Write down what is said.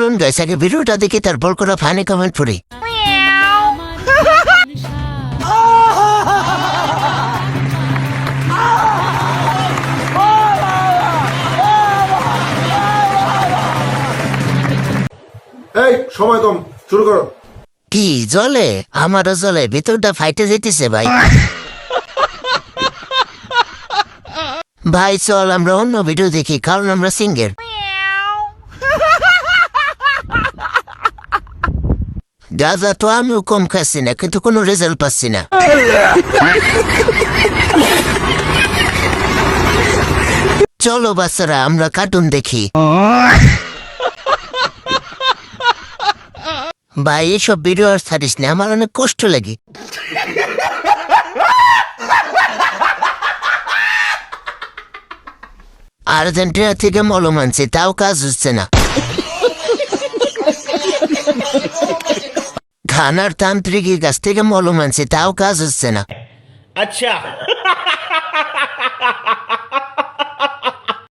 চলুন গাইস আগে ভিডিওটা দেখি তারপর করে ফানি কমেন্ট পড়ি। এই সময় কম, শুরু করো। কি জলে? আমারও জলে, ভিতরটা ফাইটে যেতেছে ভাই। ভাই চল আমরা অন্য ভিডিও দেখি, কারণ আমরা সিঙ্গেল। গাঁজা তো আমিও কম খাচ্ছি না, কিন্তু কোনো রেজাল্ট পাচ্ছি না। চলো বাচ্চারা আমরা কার্টুন দেখি। ভাই এসব ভিডিও আর ছাড়িস না, আমার অনেক কষ্ট লাগে। আর্জেন্টিনা থেকে মলম আনছে, তাও কাজ হচ্ছে না। খানার তান্ত্রিকের কাছ থেকে মলম আনছে, তাও কাজ হচ্ছে না। अच्छा